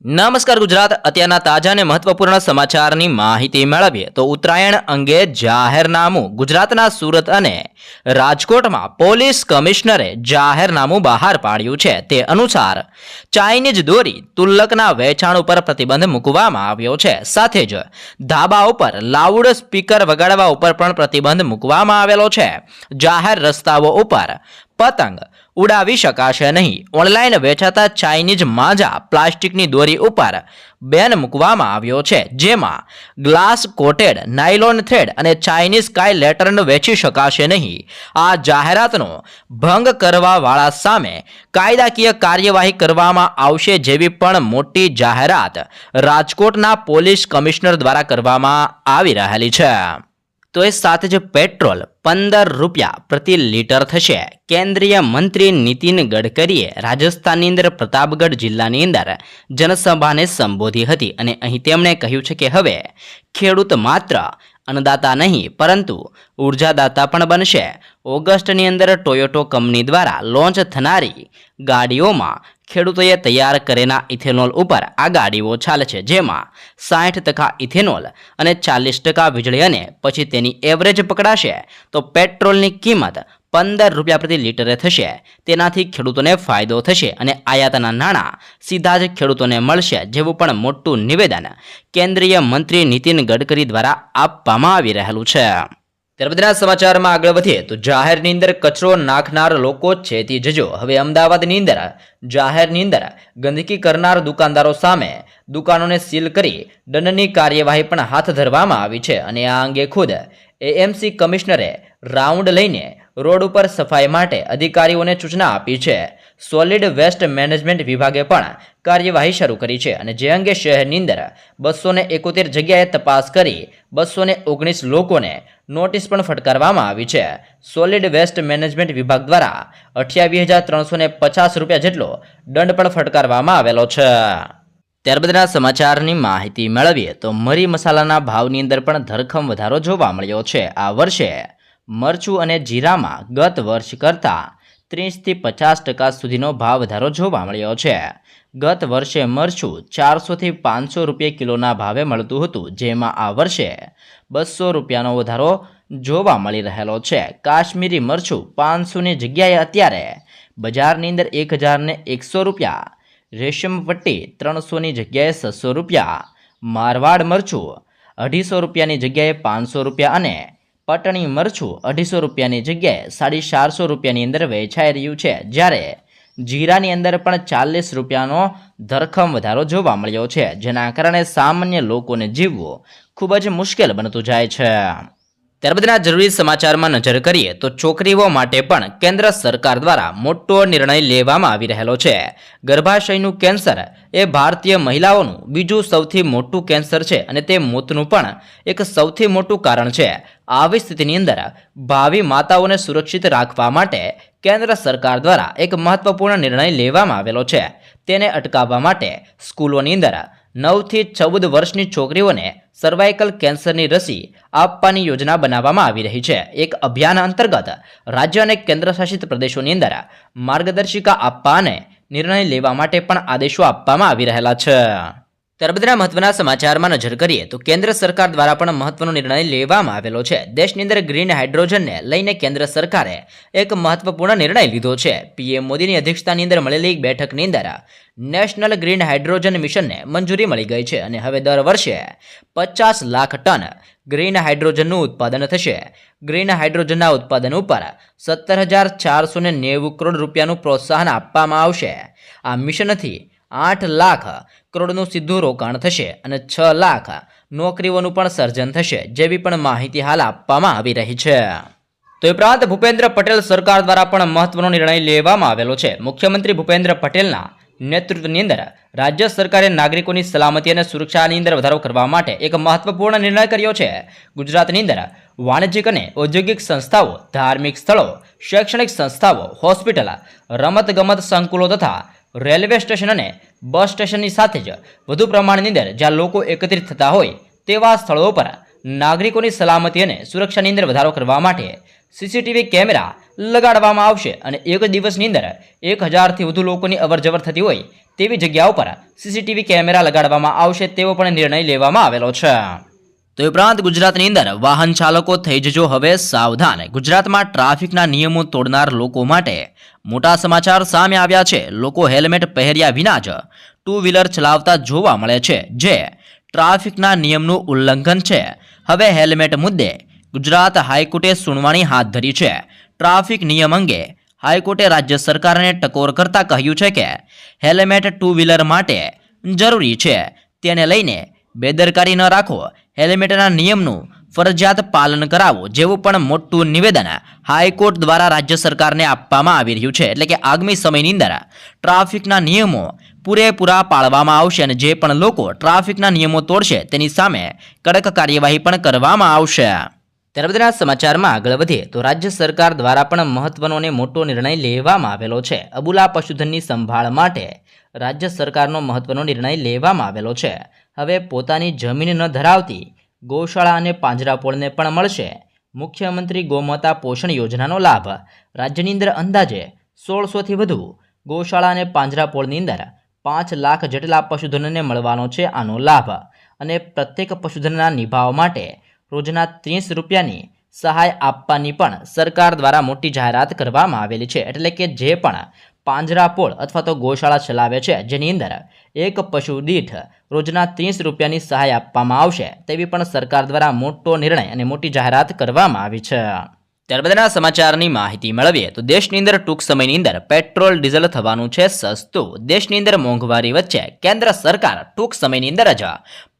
નમસ્કાર ગુજરાત અત્યારના તાજા અને મહત્વપૂર્ણ સમાચારની માહિતી મેળવીએ તો ઉત્તરાયણ અંગે જાહેરનામું ગુજરાતના સુરત અને રાજકોટમાં પોલીસ કમિશનરે જાહેરનામું બહાર પાડ્યું છે. તે અનુસાર ચાઇનીઝ દોરી તુલ્લકના વેચાણ ઉપર પ્રતિબંધ મૂકવામાં આવ્યો છે. સાથે જ ધાબા ઉપર લાઉડ સ્પીકર વગાડવા ઉપર પણ પ્રતિબંધ મૂકવામાં આવેલો છે. જાહેર રસ્તાઓ ઉપર પતંગ ઉડાવી શકાશે નહીં. ઓનલાઈન વેચાતા ચાઇનીઝ માંજા પ્લાસ્ટિકની દોરી ઉપર બેન મૂકવામાં આવ્યો છે, જેમાં ગ્લાસ કોટેડ નાયલોન થ્રેડ અને ચાઇનીઝ સ્કાય લેટર્ન વેચી શકાશે નહીં. આ જાહેરાતનો ભંગ કરવાવાળા સામે કાયદાકીય કાર્યવાહી કરવામાં આવશે જેવી પણ મોટી જાહેરાત રાજકોટના પોલીસ કમિશનર દ્વારા કરવામાં આવી રહેલી છે. તો એ સાથે જ પેટ્રોલ 15 રૂપિયા પ્રતિ લીટર થશે. કેન્દ્રીય મંત્રી નીતિન ગડકરીએ રાજસ્થાનની અંદર પ્રતાપગઢ જિલ્લાની અંદર જનસભાને સંબોધી હતી અને અહીં તેમણે કહ્યું છે કે હવે ખેડૂત માત્ર અન્નદાતા નહીં પરંતુ ઉર્જાદાતા પણ બનશે. ઓગસ્ટની અંદર ટોયોટો કંપની દ્વારા લોન્ચ થનારી ગાડીઓમાં ખેડૂતોએ તૈયાર કરેલા ઇથેનોલ ઉપર આ ગાડીઓ ચાલશે, જેમાં 60% ઇથેનોલ અને 40% વીજળી અને પછી તેની એવરેજ પકડાશે તો પેટ્રોલની કિંમત 15 રૂપિયા પ્રતિ લીટરે થશે. તેનાથી ખેડૂતોને ફાયદો થશે અને આયાતના નાણાં સીધા જ ખેડૂતોને મળશે જેવું પણ મોટું નિવેદન કેન્દ્રીય મંત્રી નીતિન ગડકરી દ્વારા આપવામાં આવી રહેલું છે. ત્યારબાદના સમાચારમાં આગળ વધીએ તો જાહેરની અંદર કચરો નાખનાર લોકો ચેતી જજો. હવે અમદાવાદની અંદર જાહેરની અંદર ગંદકી કરનાર દુકાનદારો સામે દુકાનોને સીલ કરી દંડની કાર્યવાહી પણ હાથ ધરવામાં આવી છે અને આ અંગે ખુદ એએમસી કમિશનરે રાઉન્ડ લઈને રોડ ઉપર સફાઈ માટે અધિકારીઓને સૂચના આપી છે. સોલિડ વેસ્ટ મેનેજમેન્ટ વિભાગે પણ કાર્યવાહી શરૂ કરી છે અને જે અંગે શહેરની અંદર 271 જગ્યાએ તપાસ કરી 219 લોકોને નોટિસ પણ ફટકારવામાં આવી છે. સોલિડ વેસ્ટ મેનેજમેન્ટ વિભાગ દ્વારા 28,350 રૂપિયા જેટલો દંડ પણ ફટકારવામાં આવેલો છે. ત્યારબાદના સમાચારની માહિતી મેળવીએ તો મરી મસાલાના ભાવની અંદર પણ ધરખમ વધારો જોવા મળ્યો છે. આ વર્ષે મરચું અને જીરામાં ગત વર્ષ કરતાં 30થી 50% સુધીનો ભાવ વધારો જોવા મળ્યો છે. ગત વર્ષે મરચું 400થી 500 રૂપિયા કિલોના ભાવે મળતું હતું, જેમાં આ વર્ષે 200 રૂપિયાનો વધારો જોવા મળી રહેલો છે. કાશ્મીરી મરચું 500ની જગ્યાએ અત્યારે બજારની અંદર 1001 રૂપિયા, રેશમ પટ્ટી 300ની જગ્યાએ 600 રૂપિયા, મારવાડ મરચું 250 રૂપિયાની જગ્યાએ 500 રૂપિયા અને પટણી મરચું 250 રૂપિયાની જગ્યાએ 450 રૂપિયાની અંદર વેચાઈ રહ્યું છે. જ્યારે જીરાની અંદર પણ 40 રૂપિયાનો ધરખમ વધારો જોવા મળ્યો છે, જેના કારણે સામાન્ય લોકોને જીવવું ખૂબ જ મુશ્કેલ બનતું જાય છે. ત્યારબાદના જરૂરી સમાચારમાં નજર કરીએ તો છોકરીઓ માટે પણ કેન્દ્ર સરકાર દ્વારા મોટો નિર્ણય લેવામાં આવી રહેલો છે. ગર્ભાશયનું કેન્સર એ ભારતીય મહિલાઓનું બીજું સૌથી મોટું કેન્સર છે અને તે મોતનું પણ એક સૌથી મોટું કારણ છે. આવી સ્થિતિની અંદર ભાવિ માતાઓને સુરક્ષિત રાખવા માટે કેન્દ્ર સરકાર દ્વારા એક મહત્વપૂર્ણ નિર્ણય લેવામાં આવેલો છે. તેને અટકાવવા માટે સ્કૂલોની અંદર 9 થી 14 વર્ષની છોકરીઓને સર્વાઇકલ કેન્સરની રસી આપવાની યોજના બનાવવામાં આવી રહી છે. એક અભિયાન અંતર્ગત રાજ્ય અને કેન્દ્રશાસિત પ્રદેશોની અંદર માર્ગદર્શિકા આપવા અને નિર્ણય લેવા માટે પણ આદેશો આપવામાં આવી રહેલા છે. ત્યારબાદના મહત્વના સમાચારમાં નજર કરીએ તો કેન્દ્ર સરકાર દ્વારા પણ મહત્વનો નિર્ણય લેવામાં આવેલો છે. દેશની અંદર ગ્રીન હાઇડ્રોજનને લઈને કેન્દ્ર સરકારે એક મહત્વપૂર્ણ નિર્ણય લીધો છે. પીએમ મોદીની અધ્યક્ષતાની અંદર મળેલી એક બેઠકની અંદર નેશનલ ગ્રીન હાઇડ્રોજન મિશનને મંજૂરી મળી ગઈ છે અને હવે દર વર્ષે 50 લાખ ટન ગ્રીન હાઇડ્રોજનનું ઉત્પાદન થશે. ગ્રીન હાઇડ્રોજનના ઉત્પાદન ઉપર 17,490 કરોડ રૂપિયાનું પ્રોત્સાહન આપવામાં આવશે. આ મિશનથી 8 લાખ કરોડનું સીધું રોકાણ થશે અને 6 લાખ નોકરીઓનું પણ સર્જન થશે જેવી પણ માહિતી હાલ આપવામાં આવી રહી છે. તો એ ઉપરાંત ભૂપેન્દ્ર પટેલ સરકાર દ્વારા પણ મહત્વનો નિર્ણય લેવામાં આવેલો છે. મુખ્યમંત્રી ભૂપેન્દ્ર પટેલના નેતૃત્વની અંદર રાજ્ય સરકારે નાગરિકોની સલામતી અને સુરક્ષાની અંદર વધારો કરવા માટે એક મહત્વપૂર્ણ નિર્ણય કર્યો છે. ગુજરાતની અંદર વાણિજ્યિક અને ઔદ્યોગિક સંસ્થાઓ, ધાર્મિક સ્થળો, શૈક્ષણિક સંસ્થાઓ, હોસ્પિટલ, રમતગમત સંકુલો તથા રેલવે સ્ટેશન અને બસ સ્ટેશનની સાથે જ વધુ પ્રમાણની અંદર જ્યાં લોકો એકત્રિત થતા હોય તેવા સ્થળો પર નાગરિકોની સલામતી અને સુરક્ષાની અંદર વધારો કરવા માટે સીસીટીવી કેમેરા લગાડવામાં આવશે અને એક દિવસની અંદર 1000થી વધુ લોકોની અવરજવર થતી હોય તેવી જગ્યાઓ પર સીસીટીવી કેમેરા લગાડવામાં આવશે તેવો પણ નિર્ણય લેવામાં આવેલો છે. તો ઉપરાંત ગુજરાતની અંદર વાહન ચાલકો થઈ જજો હવે સાવધાન. ગુજરાતમાં ટ્રાફિકના નિયમો તોડનાર લોકો માટે મોટા સમાચાર સામે આવ્યા છે. લોકો હેલ્મેટ પહેર્યા વિના જ ટુ વ્હીલર ચલાવતા જોવા મળે છે, જે ટ્રાફિકના નિયમનું ઉલ્લંઘન છે. હવે હેલ્મેટ મુદ્દે ગુજરાત હાઈકોર્ટે સુનાવણી હાથ ધરી છે. ટ્રાફિક નિયમ અંગે હાઈકોર્ટે રાજ્ય સરકારને ટકોર કરતા કહ્યું છે કે હેલ્મેટ ટુ વ્હીલર માટે જરૂરી છે, તેને લઈને બેદરકારી ન રાખો, હેલ્મેટના નિયમનું ફરજિયાત પાલન કરાવો જેવું પણ મોટું નિવેદન હાઈકોર્ટ દ્વારા રાજ્ય સરકારને આપવામાં આવી રહ્યું છે. એટલે કે આગામી સમયની અંદર ટ્રાફિકના નિયમો પૂરેપૂરા પાળવામાં આવશે અને જે પણ લોકો ટ્રાફિકના નિયમો તોડશે તેની સામે કડક કાર્યવાહી પણ કરવામાં આવશે. ત્યારબાદના સમાચારમાં આગળ વધીએ તો રાજ્ય સરકાર દ્વારા પણ મહત્વનો અને મોટો નિર્ણય લેવામાં આવેલો છે. અબુલા પશુધનની સંભાળ માટે રાજ્ય સરકારનો મહત્વનો નિર્ણય લેવામાં આવેલો છે. હવે પોતાની જમીન ન ધરાવતી ગૌશાળા અને પાંજરાપોળને પણ મળશે મુખ્યમંત્રી ગૌમાતા પોષણ યોજનાનો લાભ. રાજ્યની અંદર અંદાજે 1600થી વધુ ગૌશાળા અને પાંજરાપોળની અંદર 5 લાખ જેટલા પશુધનને મળવાનો છે આનો લાભ. અને પ્રત્યેક પશુધનના નિભાવ માટે રોજના 30 રૂપિયાની સહાય આપવાની પણ સરકાર દ્વારા મોટી જાહેરાત કરવામાં આવેલી છે. એટલે કે જે પણ પાંજરાપોળ અથવા તો ગૌશાળા ચલાવે છે જેની અંદર એક પશુ દીઠ રોજના 30 રૂપિયાની સહાય આપવામાં આવશે તેવી પણ સરકાર દ્વારા મોટો નિર્ણય અને મોટી જાહેરાત કરવામાં આવી છે. ત્યારબાદના સમાચારની માહિતી મેળવીએ તો દેશની અંદર ટૂંક સમયની અંદર પેટ્રોલ ડીઝલ થવાનું છે સસ્તું. દેશની અંદર મોંઘવારી વચ્ચે કેન્દ્ર સરકાર ટૂંક સમયની અંદર જ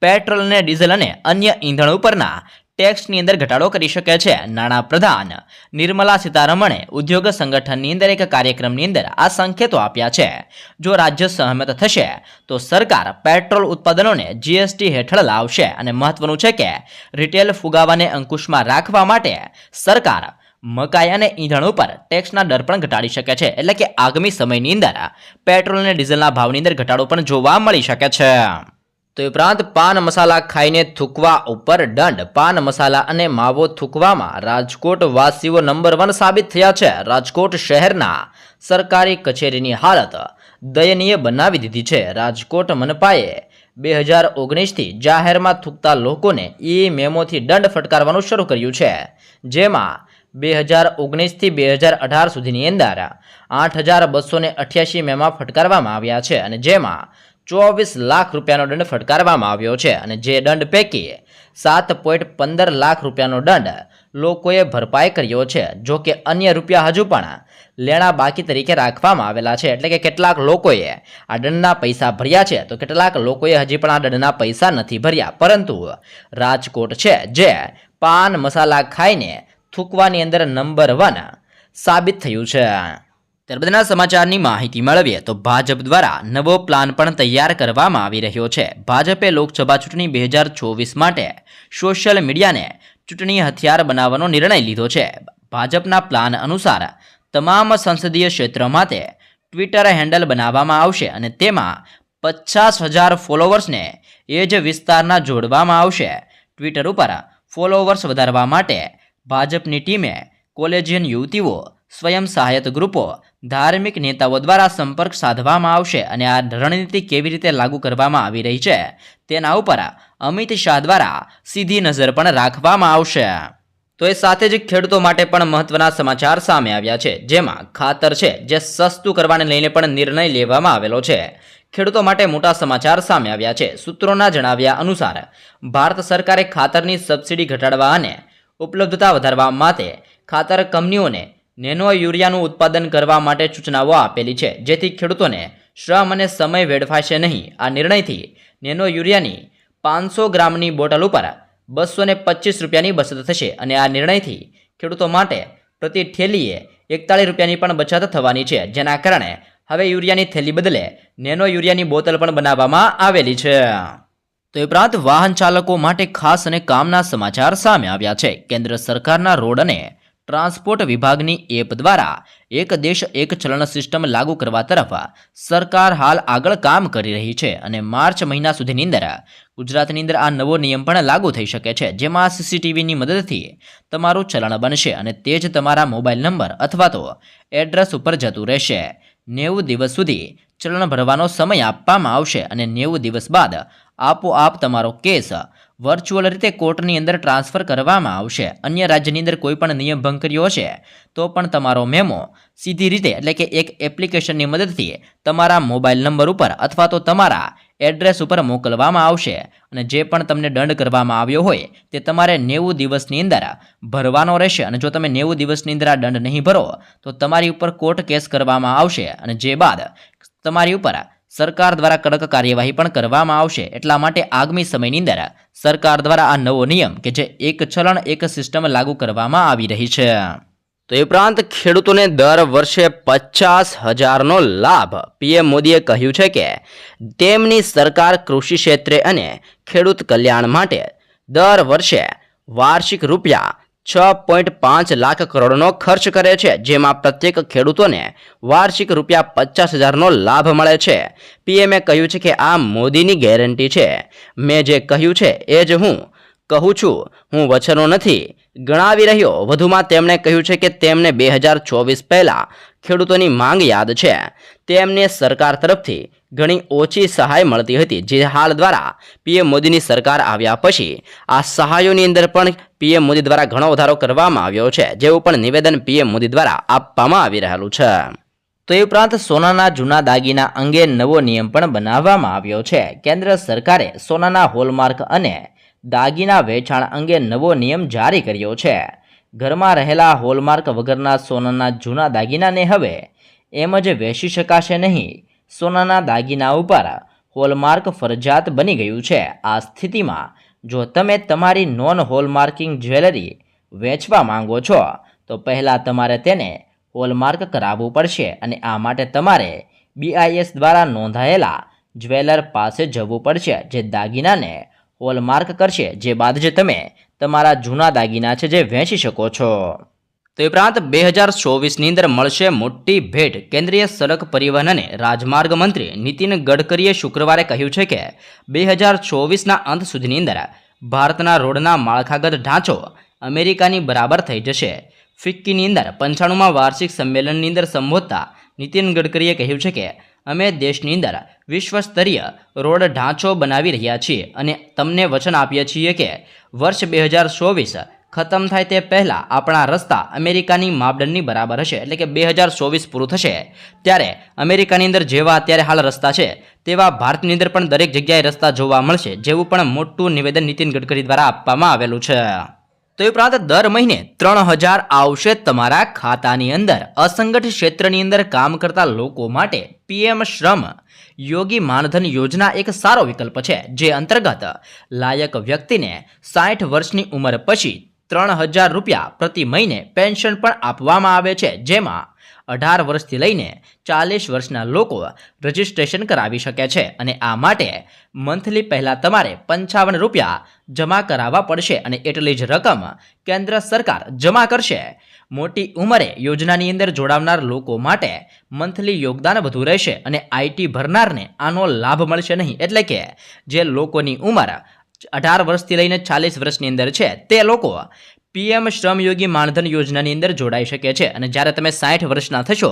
પેટ્રોલ અને ડીઝલ અને અન્ય ઈંધણ ઉપરના ટેક્સની અંદર ઘટાડો કરી શકે છે. નાણાપ્રધાન નિર્મલા સીતારમણે ઉદ્યોગ સંગઠનની અંદર એક કાર્યક્રમની અંદર આ સંકેતો આપ્યા છે. જો રાજ્ય સહમત થશે તો સરકાર પેટ્રોલ ઉત્પાદનોને જીએસટી હેઠળ લાવશે અને મહત્વનું છે કે રિટેલ ફુગાવાને અંકુશમાં રાખવા માટે સરકાર મકાઈ અને ઈંધણ ઉપર ટેક્સના દર પણ ઘટાડી શકે છે. એટલે કે આગામી સમયની અંદર પેટ્રોલ અને ડીઝલના ભાવની અંદર ઘટાડો પણ જોવા મળી શકે છે. તો ઉપરાંત પાન મસાલા ખાઈને થૂકવા ઉપર દંડ. પાન મસાલા અને માવો થૂકવામાં રાજકોટ વાસીઓ નંબર 1 સાબિત થયા છે. રાજકોટ શહેરના સરકારી કચેરીની હાલત દયનીય બનાવી દીધી છે. રાજકોટ મનપાએ 2019થી જાહેરમાં થૂકતા લોકોને મેમોથી દંડ ફટકારવાનું શરૂ કર્યું છે. જેમાં 2019થી 2018 સુધીની અંદર 8288 મેમા ફટકારવામાં આવ્યા છે અને જેમાં 24 લાખ રૂપિયાનો દંડ ફટકારવામાં આવ્યો છે. અને જે દંડ પૈકી 7.15 લાખ રૂપિયાનો દંડ લોકોએ ભરપાઈ કર્યો છે. જો કે અન્ય રૂપિયા હજુ પણ લેણા બાકી તરીકે રાખવામાં આવેલા છે. એટલે કે કેટલાક લોકોએ આ દંડના પૈસા ભર્યા છે તો કેટલાક લોકોએ હજી પણ આ દંડના પૈસા નથી ભર્યા. પરંતુ રાજકોટ છે જે પાન મસાલા ખાઈને થૂકવાની અંદર નંબર 1 સાબિત થયું છે. ત્યારબાદના સમાચારની માહિતી મેળવીએ તો ભાજપ દ્વારા નવો પ્લાન પણ તૈયાર કરવામાં આવી રહ્યો છે. ભાજપે લોકસભા ચૂંટણી 2024 માટે સોશિયલ મીડિયાને ચૂંટણી હથિયાર બનાવવાનો નિર્ણય લીધો છે. ભાજપના પ્લાન અનુસાર તમામ સંસદીય ક્ષેત્ર માટે ટ્વિટર હેન્ડલ બનાવવામાં આવશે અને તેમાં 50,000 ફોલોવર્સને એ જ વિસ્તારના જોડવામાં આવશે. ટ્વિટર ઉપર ફોલોવર્સ વધારવા માટે ભાજપની ટીમે કોલેજિયન યુવતીઓ, સ્વયં સહાયત ગ્રુપો, ધાર્મિક નેતાઓ દ્વારા સંપર્ક સાધવામાં આવશે અને આ રણનીતિ કેવી રીતે લાગુ કરવામાં આવી રહી છે તેના ઉપર અમિત શાહ દ્વારા સીધી નજર પણ રાખવામાં આવશે. તો એ સાથે જ ખેડૂતો માટે પણ મહત્વના સમાચાર સામે આવ્યા છે. જેમાં ખાતર છે જે સસ્તું કરવાને લઈને પણ નિર્ણય લેવામાં આવેલો છે. ખેડૂતો માટે મોટા સમાચાર સામે આવ્યા છે. સૂત્રોના જણાવ્યા અનુસાર ભારત સરકારે ખાતરની સબસિડી ઘટાડવા અને ઉપલબ્ધતા વધારવા માટે ખાતર કંપનીઓને નેનો યુરિયાનું ઉત્પાદન કરવા માટે સૂચનાઓ આપેલી છે, જેથી ખેડૂતોને શ્રમ અને સમય વેડફાશે નહીં. આ નિર્ણયથી નેનો યુરિયાની 500 ગ્રામની બોટલ ઉપર 225 રૂપિયાની બચત થશે અને આ નિર્ણયથી ખેડૂતો માટે પ્રતિ થેલીએ 41 રૂપિયાની પણ બચત થવાની છે, જેના કારણે હવે યુરિયાની થેલી બદલે નેનો યુરિયાની બોટલ પણ બનાવવામાં આવેલી છે. તો એ ઉપરાંત વાહન ચાલકો માટે ખાસ અને કામના સમાચાર સામે આવ્યા છે. કેન્દ્ર સરકારના રોડ અને ટ્રાન્સપોર્ટ વિભાગની એપ દ્વારા એક દેશ એક ચલણ સિસ્ટમ લાગુ કરવા તરફ સરકાર હાલ આગળ કામ કરી રહી છે અને માર્ચ મહિના સુધીની અંદર ગુજરાતની અંદર આ નવો નિયમ પણ લાગુ થઈ શકે છે, જેમાં સીસીટીવીની મદદથી તમારું ચલણ બનશે અને તે જ તમારા મોબાઈલ નંબર અથવા તો એડ્રેસ ઉપર જતું રહેશે. 90 દિવસ સુધી ચલણ ભરવાનો સમય આપવામાં આવશે અને 90 દિવસ બાદ આપોઆપ તમારો કેસ વર્ચ્યુઅલ રીતે કોર્ટની અંદર ટ્રાન્સફર કરવામાં આવશે. અન્ય રાજ્યની અંદર કોઈ પણ નિયમ ભંગ કર્યો હશે તો પણ તમારો મેમો સીધી રીતે એટલે કે એક એપ્લિકેશનની મદદથી તમારા મોબાઈલ નંબર ઉપર અથવા તો તમારા એડ્રેસ ઉપર મોકલવામાં આવશે અને જે પણ તમને દંડ કરવામાં આવ્યો હોય તે તમારે 90 દિવસની અંદર ભરવાનો રહેશે અને જો તમે 90 દિવસની અંદર આ દંડ નહીં ભરો તો તમારી ઉપર કોર્ટ કેસ કરવામાં આવશે અને જે બાદ તમારી ઉપર સરકાર દ્વારા કડક કાર્યવાહી પણ કરવામાં આવશે. એટલા માટે આગામી સમયની અંદર સરકાર દ્વારા આ નવો નિયમ કે જે એક ચલણ એક સિસ્ટમ લાગુ કરવામાં આવી રહી છે. તો એ ઉપરાંત ખેડૂતોને દર વર્ષે 50,000નો લાભ પીએમ મોદીએ કહ્યું છે કે તેમની સરકાર કૃષિ ક્ષેત્રે અને ખેડૂત કલ્યાણ માટે દર વર્ષે વાર્ષિક રૂપિયા 6.5 લાખ કરોડનો ખર્ચ કરે છે, જેમાં પ્રત્યેક ખેડૂતોને વાર્ષિક રૂપિયા 50,000નો લાભ મળે છે. પીએમએ કહ્યું છે કે આ મોદીની ગેરંટી છે. મેં જે કહ્યું છે એ જ હું કહું છું, હું વચનો નથી ગણાવી રહ્યો. વધુમાં તેમણે કહ્યું છે કે તેમને 2024 પહેલા ખેડૂતોની માંગ યાદ છે. તેમને સરકાર તરફથી ઘણી ઓછી સહાય મળતી હતી, જે હાલ દ્વારા પીએમ મોદીની સરકાર આવ્યા પછી આ સહાયોની અંદર પણ પીએમ મોદી દ્વારા ઘણો વધારો કરવામાં આવ્યો છે, જેવું પણ નિવેદન પીએમ મોદી દ્વારા આપવામાં આવી રહેલું છે. તો એ ઉપરાંત સોનાના જૂના દાગીના અંગે નવો નિયમ પણ બનાવવામાં આવ્યો છે. કેન્દ્ર સરકારે સોનાના હોલમાર્ક અને દાગીના વેચાણ અંગે નવો નિયમ જારી કર્યો છે. ઘરમાં રહેલા હોલમાર્ક વગરના સોનાના જૂના દાગીનાને હવે એમ જ વેચી શકાશે નહીં. સોનાના દાગીના ઉપર હોલમાર્ક ફરજિયાત બની ગયું છે. આ સ્થિતિમાં જો તમે તમારી નોન હોલમાર્કિંગ જ્વેલરી વેચવા માંગો છો તો પહેલાં તમારે તેને હોલમાર્ક કરાવવું પડશે અને આ માટે તમારે BIS દ્વારા નોંધાયેલા જ્વેલર પાસે જવું પડશે, જે દાગીનાને હોલમાર્ક કરશે, જે બાદ જ તમે તમારા જૂના દાગીના છે જે વેચી શકો છો. તો ઉપરાંત 2024ની અંદર મળશે મોટી ભેટ. કેન્દ્રીય સડક પરિવહન અને રાજમાર્ગ મંત્રી નીતિન ગડકરીએ શુક્રવારે કહ્યું છે કે 2024ના અંત સુધીની અંદર ભારતના રોડના માળખાગત ઢાંચો અમેરિકાની બરાબર થઈ જશે. ફિક્કીની અંદર 95માં વાર્ષિક સંમેલનની અંદર સંબોધતા નીતિન ગડકરીએ કહ્યું છે કે અમે દેશની અંદર વિશ્વસ્તરીય રોડ ઢાંચો બનાવી રહ્યા છીએ અને તમને વચન આપીએ છીએ કે વર્ષ 2024 ખતમ થાય તે પહેલાં આપણા રસ્તા અમેરિકાની માપદંડની બરાબર હશે. એટલે કે 2024 પૂરું થશે ત્યારે અમેરિકાની અંદર જેવા અત્યારે હાલ રસ્તા છે તેવા ભારતની અંદર પણ દરેક જગ્યાએ રસ્તા જોવા મળશે, જેવું પણ મોટું નિવેદન નીતિન ગડકરી દ્વારા આપવામાં આવેલું છે. તો એ ઉપરાંત દર મહિને 3,000 આવશે તમારા ખાતાની અંદર. અસંગઠિત ક્ષેત્રની અંદર કામ કરતા લોકો માટે PM શ્રમ યોગી માનધન યોજના એક સારો વિકલ્પ છે, જે અંતર્ગત લાયક વ્યક્તિને 60 વર્ષની ઉંમર પછી 3,000 રૂપિયા પ્રતિ મહિને પેન્શન પણ આપવામાં આવે છે, જેમાં 18 વર્ષથી લઈને 40 વર્ષના લોકો રજિસ્ટ્રેશન કરાવી શકે છે અને આ માટે મંથલી પહેલાં તમારે 55 રૂપિયા જમા કરાવવા પડશે અને એટલી જ રકમ કેન્દ્ર સરકાર જમા કરશે. મોટી ઉંમરે યોજનાની અંદર જોડાવનાર લોકો માટે મંથલી યોગદાન વધુ રહેશે અને IT ભરનારને આનો લાભ મળશે નહીં. એટલે કે જે લોકોની ઉંમર 18 વર્ષથી લઈને 40 વર્ષની અંદર છે તે લોકો PM શ્રમયોગી માનધન યોજનાની અંદર જોડાઈ શકે છે અને જ્યારે તમે 60 વર્ષના થશો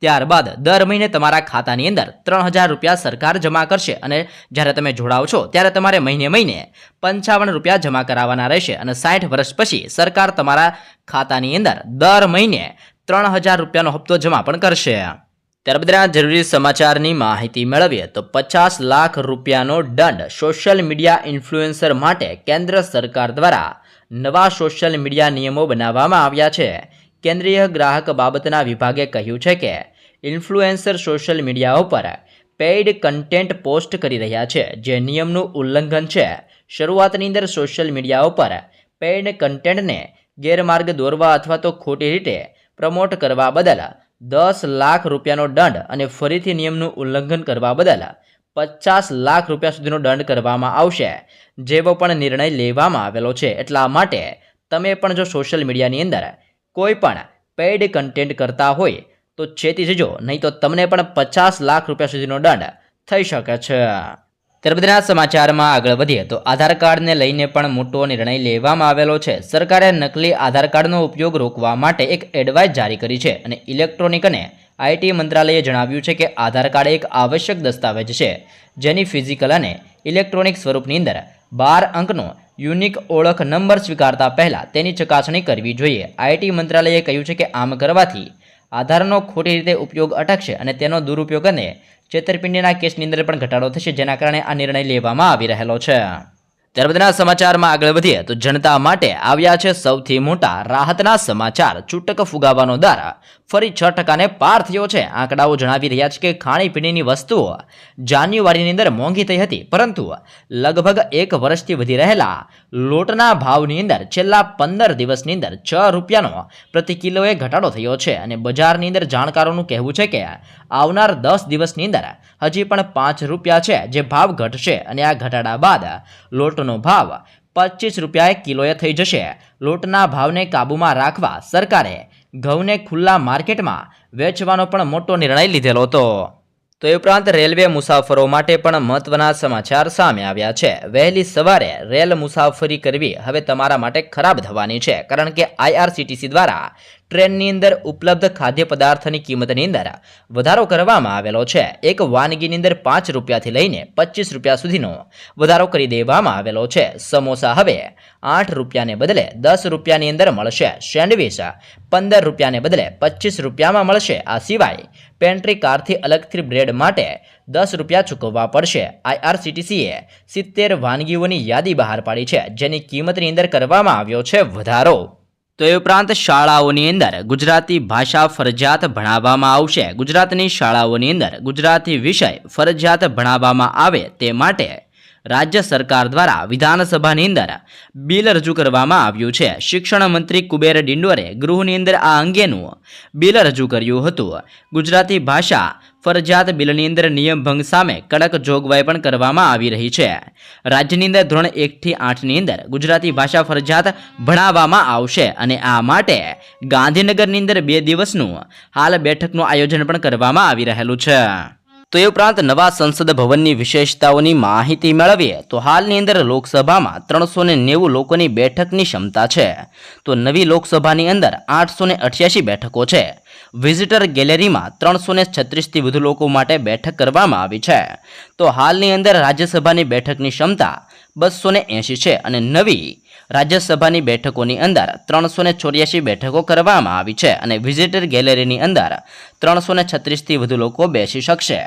ત્યારબાદ દર મહિને તમારા ખાતાની અંદર 3,000 રૂપિયા સરકાર જમા કરશે અને જ્યારે તમે જોડાવ છો ત્યારે તમારે મહિને 55 રૂપિયા જમા કરાવવાના રહેશે અને 60 વર્ષ પછી સરકાર તમારા ખાતાની અંદર દર મહિને 3,000 રૂપિયાનો હપ્તો જમા પણ કરશે. ત્યારબાદ જરૂરી સમાચારની માહિતી મેળવીએ તો 50 લાખ રૂપિયાનો દંડ સોશિયલ મીડિયા ઇન્ફ્લુએન્સર માટે કેન્દ્ર સરકાર દ્વારા નવા સોશિયલ મીડિયા નિયમો બનાવવામાં આવ્યા છે. કેન્દ્રીય ગ્રાહક બાબતના વિભાગે કહ્યું છે કે ઇન્ફ્લુએન્સર સોશિયલ મીડિયા ઉપર પેઇડ કન્ટેન્ટ પોસ્ટ કરી રહ્યા છે, જે નિયમનું ઉલ્લંઘન છે. શરૂઆતની અંદર સોશિયલ મીડિયા ઉપર પેઇડ કન્ટેન્ટને ગેરમાર્ગ દોરવા અથવા તો ખોટી રીતે પ્રમોટ કરવા બદલ 10 લાખ રૂપિયાનો દંડ અને ફરીથી નિયમનું ઉલ્લંઘન કરવા બદલ 50 લાખ રૂપિયા સુધીનો દંડ કરવામાં આવશે, જેવો પણ નિર્ણય લેવામાં આવેલો છે. એટલા માટે તમે પણ જો સોશિયલ મીડિયાની અંદર કોઈ પણ પેઇડ કન્ટેન્ટ કરતા હોય તો ચેતી જજો, નહીં તો તમને પણ 50 લાખ રૂપિયા સુધીનો દંડ થઈ શકે છે. ત્યારબાદના સમાચારમાં આગળ વધીએ તો આધાર કાર્ડને લઈને પણ મોટો નિર્ણય લેવામાં આવેલો છે. સરકારે નકલી આધાર કાર્ડનો ઉપયોગ રોકવા માટે એક એડવાઇસ જારી કરી છે અને ઇલેક્ટ્રોનિક અને આઈટી મંત્રાલયે જણાવ્યું છે કે આધાર કાર્ડ એક આવશ્યક દસ્તાવેજ છે જેની ફિઝિકલ અને ઇલેક્ટ્રોનિક સ્વરૂપની અંદર 12 અંકનો યુનિક ઓળખ નંબર સ્વીકારતા પહેલાં તેની ચકાસણી કરવી જોઈએ. આઈટી મંત્રાલયે કહ્યું છે કે આમ કરવાથી આધારનો ખોટી રીતે ઉપયોગ અટકશે અને તેનો દુરુપયોગ અને છેતરપિંડીના કેસની અંદર પણ ઘટાડો થશે, જેના કારણે આ નિર્ણય લેવામાં આવી રહેલો છે. ત્યારબાદના સમાચારમાં આગળ વધીએ તો જનતા માટે આવ્યા છે સૌથી મોટા રાહતના સમાચાર. છૂટક ફુગાવાનો દર ફરી 6% પાર થયો છે. આંકડાઓ જણાવી રહ્યા છે કે ખાણીપીણીની વસ્તુઓ જાન્યુઆરીની અંદર મોંઘી થઈ હતી, પરંતુ લગભગ 1 વર્ષથી વધી રહેલા લોટના ભાવની અંદર છેલ્લા 15 દિવસની અંદર 6 રૂપિયાનો પ્રતિ કિલોએ ઘટાડો થયો છે અને બજારની અંદર જાણકારોનું કહેવું છે કે આવનાર 10 દિવસની અંદર હજી પણ 5 રૂપિયા છે જે ભાવ ઘટશે અને આ ઘટાડા બાદ લોટનો ભાવ 25 રૂપિયા કિલોએ થઈ જશે. લોટના ભાવને કાબૂમાં રાખવા સરકારે ઘઉંને ખુલ્લા માર્કેટમાં વેચવાનો પણ મોટો નિર્ણય લીધેલો હતો. તો એ ઉપરાંત રેલવે મુસાફરો માટે પણ મહત્વના સમાચાર સામે આવ્યા છે. વહેલી સવારે રેલ મુસાફરી કરવી હવે તમારા માટે ખરાબ થવાની છે, કારણ કે IRCTC દ્વારા ટ્રેનની અંદર ઉપલબ્ધ ખાદ્ય પદાર્થની કિંમતની અંદર વધારો કરવામાં આવેલો છે. એક વાનગીની અંદર 5 રૂપિયાથી લઈને 25 રૂપિયા સુધીનો વધારો કરી દેવામાં આવેલો છે. સમોસા હવે 8 રૂપિયાને બદલે 10 રૂપિયાની અંદર મળશે. સેન્ડવિચ 15 રૂપિયાને બદલે 25 રૂપિયામાં મળશે. આ સિવાય પેન્ટ્રી કારથી અલગથી બ્રેડ માટે 10 રૂપિયા ચૂકવવા પડશે. IRCTCએ 70 વાનગીઓની યાદી બહાર પાડી છે, જેની કિંમતની અંદર કરવામાં આવ્યો છે વધારો. તો એ ઉપરાંત શાળાઓની અંદર ગુજરાતી ભાષા ફરજિયાત ભણાવવામાં આવશે. ગુજરાતની શાળાઓની અંદર ગુજરાતી વિષય ફરજિયાત ભણાવવામાં આવે તે માટે રાજ્ય સરકાર દ્વારા વિધાનસભાની અંદર બિલ રજૂ કરવામાં આવ્યું છે. શિક્ષણ મંત્રી કુબેર ડિંડોરે ગૃહની અંદર આ અંગેનું બિલ રજૂ કર્યું હતું. ગુજરાતી ભાષા ફરજિયાત બિલની અંદર નિયમભંગ સામે કડક જોગવાઈ પણ કરવામાં આવી રહી છે. રાજ્યની અંદર ધોરણ 1 થી 8ની અંદર ગુજરાતી ભાષા ફરજિયાત ભણાવવામાં આવશે અને આ માટે ગાંધીનગરની અંદર 2 દિવસનું હાલ બેઠકનું આયોજન પણ કરવામાં આવી રહેલું છે. તો એ ઉપરાંત નવા સંસદ ભવનની વિશેષતાઓની માહિતી મેળવીએ તો હાલની અંદર લોકસભામાં 390 લોકોની બેઠકની ક્ષમતા છે. તો નવી લોકસભાની અંદર 888 બેઠકો છે. વિઝિટર ગેલેરીમાં 336થી વધુ લોકો માટે બેઠક કરવામાં આવી છે. તો હાલની અંદર રાજ્યસભાની બેઠકની ક્ષમતા 280 છે અને નવી રાજ્યસભાની બેઠકોની અંદર 384 બેઠકો કરવામાં આવી છે અને વિઝિટર ગેલેરીની અંદર 336થી વધુ લોકો બેસી શકશે.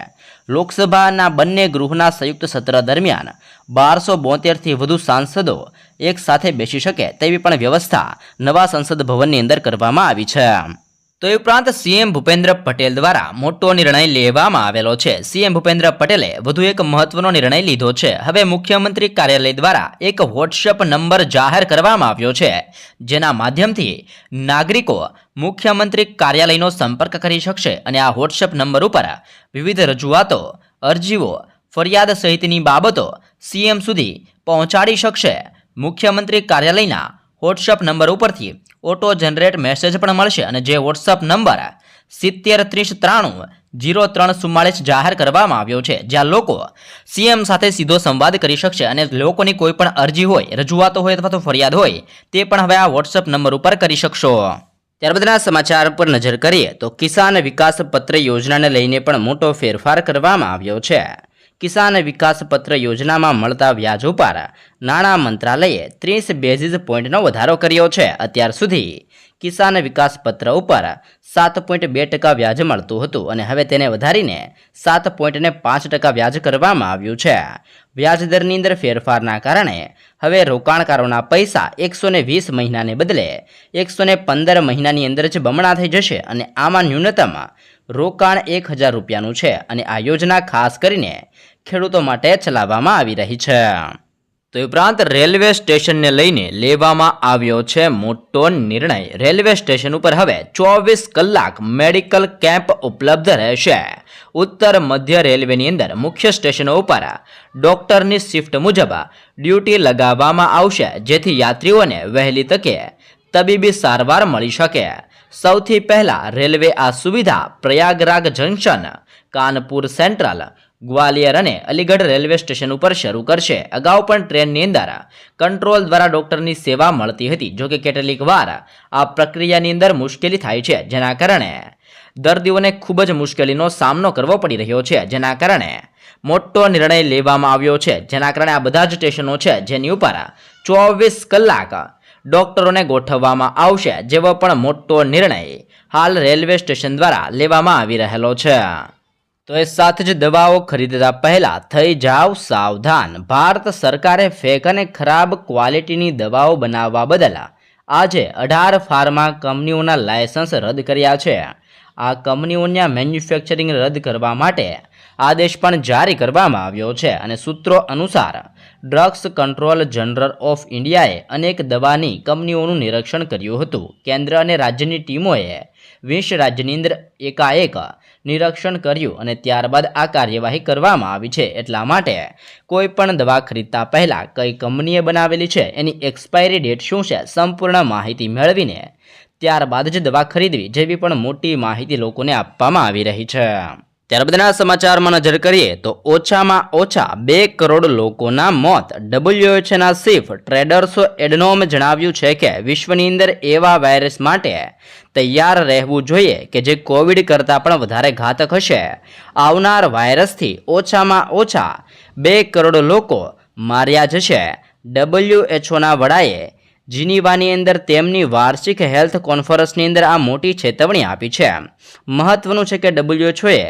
લોકસભાના બંને ગૃહના સંયુક્ત સત્ર દરમિયાન 1272થી વધુ સાંસદો એક સાથે બેસી શકે તેવી પણ વ્યવસ્થા નવા સંસદ ભવનની અંદર કરવામાં આવી છે. તો એ ઉપરાંત સીએમ ભૂપેન્દ્ર પટેલ દ્વારા મોટો નિર્ણય લેવામાં આવેલો છે. સીએમ ભૂપેન્દ્ર પટેલે વધુ એક મહત્વનો નિર્ણય લીધો છે. હવે મુખ્યમંત્રી કાર્યાલય દ્વારા એક વોટ્સએપ નંબર જાહેર કરવામાં આવ્યો છે, જેના માધ્યમથી નાગરિકો મુખ્યમંત્રી કાર્યાલયનો સંપર્ક કરી શકશે અને આ વોટ્સએપ નંબર ઉપર વિવિધ રજૂઆતો, અરજીઓ, ફરિયાદ સહિતની બાબતો સીએમ સુધી પહોંચાડી શકશે. મુખ્યમંત્રી કાર્યાલયના વોટ્સએપ નંબર ઉપરથી ઓટો જનરેટ મેસેજ પણ મળશે અને જે વોટ્સએપ નંબર 7030930344 જાહેર કરવામાં આવ્યો છે, જ્યાં લોકો સીએમ સાથે સીધો સંવાદ કરી શકશે અને લોકોની કોઈ પણ અરજી હોય, રજૂઆતો હોય અથવા તો ફરિયાદ હોય તે પણ હવે આ વોટ્સએપ નંબર ઉપર કરી શકશો. ત્યારબાદના સમાચાર પર નજર કરીએ તો કિસાન વિકાસ પત્ર યોજનાને લઈને પણ મોટો ફેરફાર કરવામાં આવ્યો છે. કિસાન વિકાસ પત્ર યોજનામાં મળતા વ્યાજ ઉપર નાણાં મંત્રાલયે 30 બેઝિસ પોઈન્ટનો વધારો કર્યો છે. અત્યાર સુધી કિસાન વિકાસ પત્ર ઉપર 7.2% વ્યાજ મળતું હતું અને હવે તેને વધારીને 7.5% વ્યાજ કરવામાં આવ્યું છે. વ્યાજદરની અંદર ફેરફારના કારણે હવે રોકાણકારોના પૈસા 120 મહિનાને બદલે 115 મહિનાની અંદર જ બમણા થઈ જશે અને આમાં ન્યૂનતમ રોકાણ 1000 રૂપિયાનું છે અને આ યોજના ખાસ કરીને ખેડૂતો માટે ચલાવવામાં આવી રહી છે. તો ઉપરાંત રેલવે સ્ટેશનને લઈને લેવામાં આવ્યો છે મોટો નિર્ણય. રેલવે સ્ટેશન ઉપર હવે 24 કલાક મેડિકલ કેમ્પ ઉપલબ્ધ રહેશે. ઉત્તર મધ્ય રેલવેની અંદર મુખ્ય સ્ટેશનો ઉપર ડોક્ટરની શિફ્ટ મુજબ ડ્યુટી લગાવવામાં આવશે, જેથી યાત્રીઓને વહેલી તકે તબીબી સારવાર મળી શકે। સૌથી પહેલા રેલવે આ સુવિધા પ્રયાગરાજ જંકશન, કાનપુર સેન્ટ્રલ, ગ્વાલિયર અને અલીગઢ રેલવે સ્ટેશન ઉપર શરૂ કરશે। અગાઉ પણ ટ્રેનની અંદર કંટ્રોલ દ્વારા ડોક્ટરની સેવા મળતી હતી। જોકે કેટલીક વાર આ પ્રક્રિયાની અંદર મુશ્કેલી થાય છે, જેના કારણે દર્દીઓને ખૂબ જ મુશ્કેલીનો સામનો કરવો પડી રહ્યો છે, જેના કારણે મોટો નિર્ણય લેવામાં આવ્યો છે। જેના કારણે આ બધા જ સ્ટેશનો છે જેની ઉપર 24 કલાક ડોક્ટરોને ગોઠવવામાં આવશે, જેવો પણ મોટો નિર્ણય હાલ રેલવે સ્ટેશન દ્વારા લેવામાં આવી રહેલો છે। તો એ સાથે જ દવાઓ ખરીદતા પહેલા થઈ જાવ સાવધાન। ભારત સરકારે ફેક અને ખરાબ ક્વોલિટીની દવાઓ બનાવવા બદલ આજે 18 ફાર્મા કંપનીઓના લાયસન્સ રદ કર્યા છે। આ કંપનીઓના મેન્યુફેક્ચરિંગ રદ કરવા માટે આદેશ પણ જારી કરવામાં આવ્યો છે અને સૂત્રો અનુસાર ડ્રગ્સ કંટ્રોલ જનરલ ઓફ ઇન્ડિયાએ અનેક દવાની કંપનીઓનું નિરીક્ષણ કર્યું હતું। કેન્દ્ર અને રાજ્યની ટીમોએ 20 રાજ્યની અંદર એકાએક નિરીક્ષણ કર્યું અને ત્યારબાદ આ કાર્યવાહી કરવામાં આવી છે। એટલા માટે કોઈ પણ દવા ખરીદતા પહેલા કઈ કંપનીએ બનાવેલી છે, એની એક્સપાયરી ડેટ શું છે, સંપૂર્ણ માહિતી મેળવીને ત્યારબાદ જ દવા ખરીદવી જેવી પણ મોટી માહિતી લોકોને આપવામાં આવી રહી છે। ત્યારબાદના સમાચારમાં નજર કરીએ તો ઓછામાં ઓછા 2 કરોડ લોકોના મોત। WHOના ચીફ ટેડ્રોસ એડનોમે જણાવ્યું છે કે વિશ્વની અંદર એવા વાયરસ માટે તૈયાર રહેવું જોઈએ કે જે કોવિડ કરતાં પણ વધારે ઘાતક હશે। આવનાર વાયરસથી ઓછામાં ઓછા 2 કરોડ લોકો માર્યા જશે। WHOના વડાએ જીનીવાની અંદર તેમની વાર્ષિક હેલ્થ કોન્ફરન્સની અંદર આ મોટી ચેતવણી આપી છે। મહત્વનું છે કે WHOએ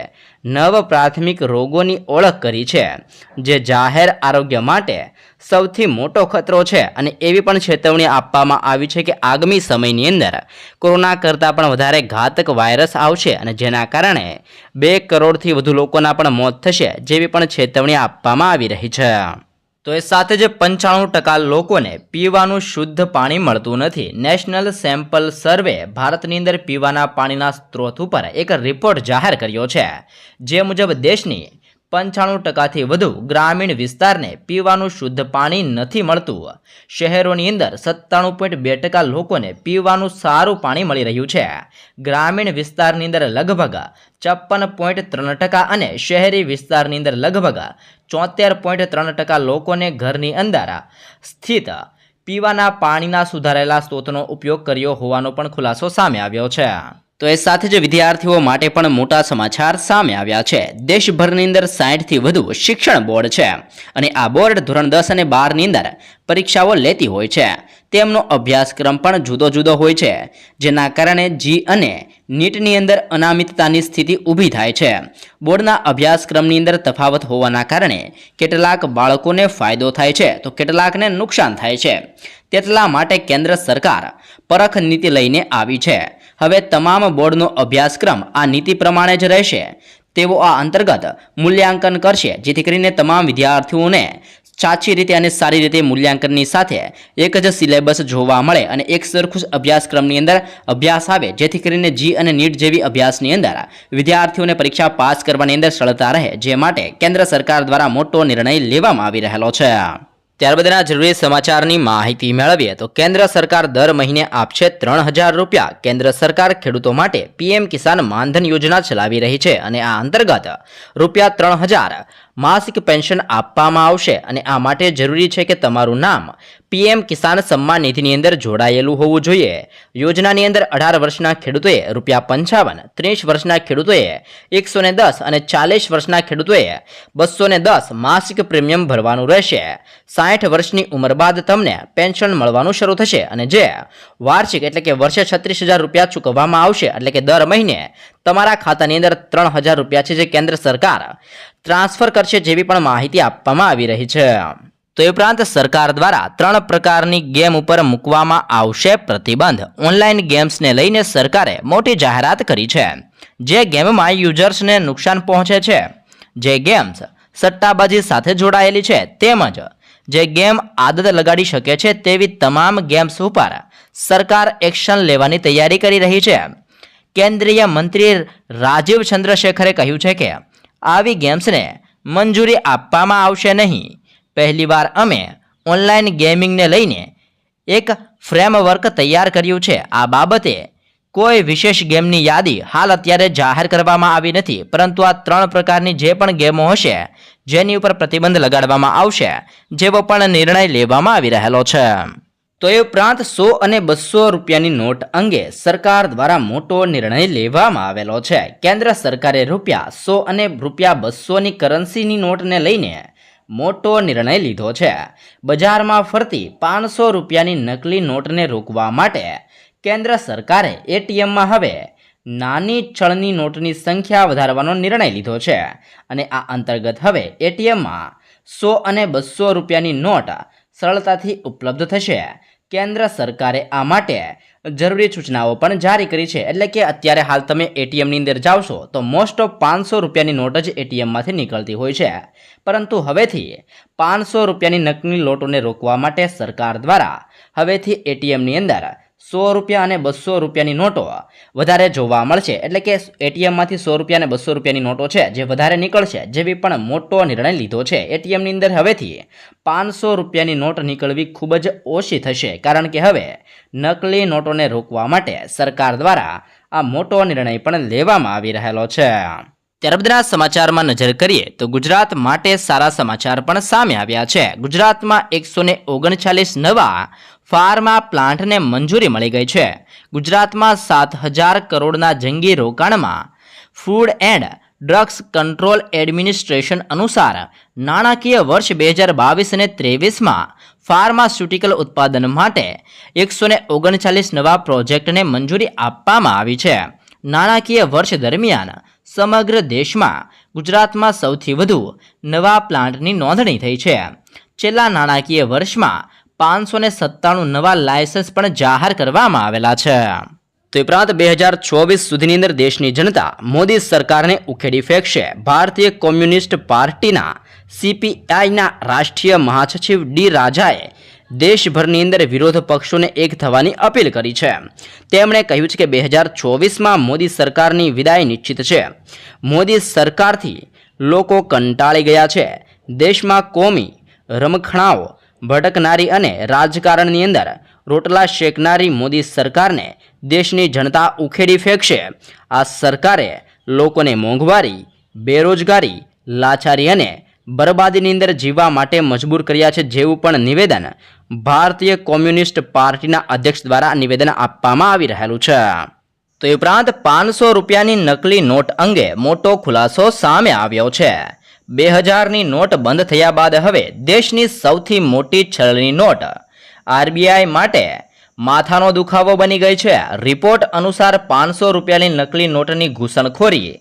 9 પ્રાથમિક રોગોની ઓળખ કરી છે જે જાહેર આરોગ્ય માટે સૌથી મોટો ખતરો છે અને એવી પણ ચેતવણી આપવામાં આવી છે કે આગામી સમયની અંદર કોરોના કરતાં પણ વધારે ઘાતક વાયરસ આવશે અને જેના કારણે 2 કરોડથી વધુ લોકોના પણ મોત થશે જેવી પણ ચેતવણી આપવામાં આવી રહી છે। તો એ સાથે જ 95% લોકોને પીવાનું શુદ્ધ પાણી મળતું નથી। નેશનલ સેમ્પલ સર્વે ભારતની અંદર પીવાના પાણીના સ્ત્રોત ઉપર એક રિપોર્ટ જાહેર કર્યો છે, જે મુજબ દેશની 95%થી વધુ ગ્રામીણ વિસ્તારને પીવાનું શુદ્ધ પાણી નથી મળતું। શહેરોની અંદર 97.2% લોકોને પીવાનું સારું પાણી મળી રહ્યું છે। ગ્રામીણ વિસ્તારની અંદર લગભગ 56.3% અને શહેરી વિસ્તારની અંદર લગભગ 74.3% લોકોને ઘરની અંદર સ્થિત પીવાના પાણીના સુધારેલા સ્ત્રોતનો ઉપયોગ કર્યો હોવાનો પણ ખુલાસો સામે આવ્યો છે। તો એ સાથે જ વિદ્યાર્થીઓ માટે પણ મોટા સમાચાર સામે આવ્યા છે। દેશભરની અંદર 60થી વધુ શિક્ષણ બોર્ડ છે અને આ બોર્ડ ધોરણ 10 અને 12ની અંદર પરીક્ષાઓ લેતી હોય છે। તેમનો અભ્યાસક્રમ પણ જુદો જુદો હોય છે, જેના કારણે જી અને નીટની અંદર અનામિતતાની સ્થિતિ ઊભી થાય છે। બોર્ડના અભ્યાસક્રમની અંદર તફાવત હોવાના કારણે કેટલાક બાળકોને ફાયદો થાય છે તો કેટલાકને નુકસાન થાય છે। તેટલા માટે કેન્દ્ર સરકાર પરખ નીતિ લઈને આવી છે। હવે તમામ બોર્ડનો અભ્યાસક્રમ આ નીતિ પ્રમાણે જ રહેશે। તેઓ આ અંતર્ગત મૂલ્યાંકન કરશે, જેથી કરીને તમામ વિદ્યાર્થીઓને સાચી રીતે અને સારી રીતે મૂલ્યાંકનની સાથે એક જ સિલેબસ જોવા મળે અને એક સરખું અભ્યાસક્રમની અંદર અભ્યાસ આવે, જેથી કરીને જી અને નીટ જેવી અભ્યાસની અંદર વિદ્યાર્થીઓને પરીક્ષા પાસ કરવાની અંદર સરળતા રહે, જે માટે કેન્દ્ર સરકાર દ્વારા મોટો નિર્ણય લેવામાં આવી રહેલો છે। ત્યારબાદના જરૂરી સમાચારની માહિતી મેળવીએ તો કેન્દ્ર સરકાર દર મહિને આપશે 3000 રૂપિયા। કેન્દ્ર સરકાર ખેડૂતો માટે PM કિસાન માનધન યોજના ચલાવી રહી છે અને આ અંતર્ગત રૂપિયા 3000 માસિક પેન્શન આપવામાં આવશે અને આ માટે જરૂરી છે કે તમારું નામ PM કિસાન સન્માન નિધિની અંદર જોડાયેલું હોવું જોઈએ। યોજનાની અંદર 18 વર્ષના ખેડૂતોએ ₹55, 30 વર્ષના ખેડૂતોએ 110 અને 40 વર્ષના ખેડૂતોએ 210 માસિક પ્રીમિયમ ભરવાનું રહેશે। 60 વર્ષની ઉંમર બાદ તમને પેન્શન મળવાનું શરૂ થશે અને જે વાર્ષિક એટલે કે વર્ષે 36000 રૂપિયા ચૂકવવામાં આવશે, એટલે કે દર મહિને તમારા ખાતાની અંદર 3000 રૂપિયા છે જે કેન્દ્ર સરકાર ટ્રાન્સફર કરશે જેવી પણ માહિતી આપવામાં આવી રહી છે। તો એ ઉપરાંત સરકાર દ્વારા 3 પ્રકારની ગેમ ઉપર મૂકવામાં આવશે પ્રતિબંધ। ઓનલાઈન ગેમ્સને લઈને સરકારે મોટી જાહેરાત કરી છે, જે ગેમમાં યુઝર્સને નુકસાન પહોંચે છે, જે ગેમ્સ સટ્ટાબાજી સાથે જોડાયેલી છે, તેમજ જે ગેમ આદત લગાડી શકે છે તેવી તમામ ગેમ્સ ઉપર સરકાર એક્શન લેવાની તૈયારી કરી રહી છે। કેન્દ્રીય મંત્રી રાજીવ ચંદ્રશેખરે કહ્યું છે કે આવી ગેમ્સને મંજૂરી આપવામાં આવશે નહીં। પહેલીવાર અમે ઓનલાઈન ગેમિંગને લઈને એક ફ્રેમવર્ક તૈયાર કર્યું છે. આ બાબતે કોઈ વિશેષ ગેમની યાદી હાલ અત્યારે જાહેર કરવામાં આવી નથી, પરંતુ આ 3 પ્રકારની જે પણ ગેમો હશે જેની ઉપર પ્રતિબંધ લગાડવામાં આવશે જેવો પણ નિર્ણય લેવામાં આવી રહેલો છે. તો એ ઉપરાંત 100 અને 200 રૂપિયાની નોટ અંગે સરકાર દ્વારા મોટો નિર્ણય લેવામાં આવેલો છે. કેન્દ્ર સરકારે રૂપિયા 100 અને રૂપિયા 200ની કરન્સીની નોટને લઈને મોટો નિર્ણય લીધો છે. બજારમાં ફરતી 500 રૂપિયાની નકલી નોટને રોકવા માટે કેન્દ્ર સરકારે એટીએમમાં હવે નાની ચલણી નોટની સંખ્યા વધારવાનો નિર્ણય લીધો છે અને આ અંતર્ગત હવે એટીએમમાં 100 અને 200 રૂપિયાની નોટ સરળતાથી ઉપલબ્ધ થશે. કેન્દ્ર સરકારે આ માટે જરૂરી સૂચનાઓ પણ જારી કરી છે. એટલે કે અત્યારે હાલ તમે એટીએમની અંદર જાવશો તો મોસ્ટ ઓફ 500 રૂપિયાની નોટ જ એટીએમમાંથી નીકળતી હોય છે, પરંતુ હવેથી 500 રૂપિયાની નકલી નોટોને રોકવા માટે સરકાર દ્વારા હવેથી એટીએમની અંદર 100 રૂપિયા અને 200 રૂપિયાની નોટો વધારે જોવા મળશે. એટલે કે એટીએમમાંથી 100 રૂપિયા અને 200 રૂપિયાની નોટો છે જે વધારે નીકળશે, જેવી પણ મોટો નિર્ણય લીધો છે. એટીએમની અંદર હવેથી 500 રૂપિયાની નોટ નીકળવી ખૂબ જ ઓછી થશે, કારણ કે હવે નકલી નોટોને રોકવા માટે સરકાર દ્વારા આ મોટો નિર્ણય પણ લેવામાં આવી રહેલો છે. ત્યારબાદના સમાચારમાં નજર કરીએ તો ગુજરાત માટે સારા સમાચાર પણ સામે આવ્યા છે. ગુજરાતમાં 139 નવા ફાર્મા પ્લાન્ટને મંજૂરી મળી ગઈ છે. ગુજરાતમાં 7,000 કરોડના જંગી રોકાણમાં food and drugs control administration અનુસાર નાણાકીય વર્ષ 2022 અને 23માં ફાર્માસ્યુટિકલ ઉત્પાદન માટે 139 નવા પ્રોજેક્ટને મંજૂરી આપવામાં આવી છે. નાણાકીય વર્ષ દરમિયાન સમગ્ર દેશમાં ગુજરાતમાં સૌથી વધુ નવા પ્લાન્ટની નોંધણી થઈ છે. છેલ્લા નાણાકીય વર્ષમાં 597 નવા લાયસન્સ પણ જાહેર કરવામાં આવેલા છે. તો ઉપરાંત 2024 સુધીની અંદર દેશની જનતા મોદી સરકારને ઉખેડી ફેંકશે. ભારતીય કોમ્યુનિસ્ટ પાર્ટીના CPIના રાષ્ટ્રીય મહાસચિવ ડી રાજાએ દેશભરની અંદર વિરોધ પક્ષોને એક થવાની અપીલ કરી છે. તેમણે કહ્યું છે કે 2024માં મોદી સરકારની વિદાય નિશ્ચિત છે. મોદી સરકારથી લોકો કંટાળી ગયા છે. દેશમાં કોમી રમખણાઓ ભટકનારી અને રાજકારણની અંદર રોટલા શેકનારી મોદી સરકારને દેશની જનતા ઉખેડી ફેંકશે. આ સરકારે લોકોને મોંઘવારી, બેરોજગારી, લાચારી અને બરબાદીની અંદર જીવવા માટે મજબૂર કર્યા છે, જેવું પણ નિવેદન ભારતીય કોમ્યુનિસ્ટ પાર્ટીના અધ્યક્ષ દ્વારા નિવેદન આપવામાં આવી રહેલું છે. તો એ ઉપરાંત 500 રૂપિયાની નકલી નોટ અંગે મોટો ખુલાસો સામે આવ્યો છે. 2000ની નોટ બંધ થયા બાદ હવે દેશની સૌથી મોટી ચલણી નોટ RBI માટે માથાનો દુખાવો બની ગઈ છે. રિપોર્ટ અનુસાર 500 રૂપિયાની નકલી નોટની ઘૂસણખોરી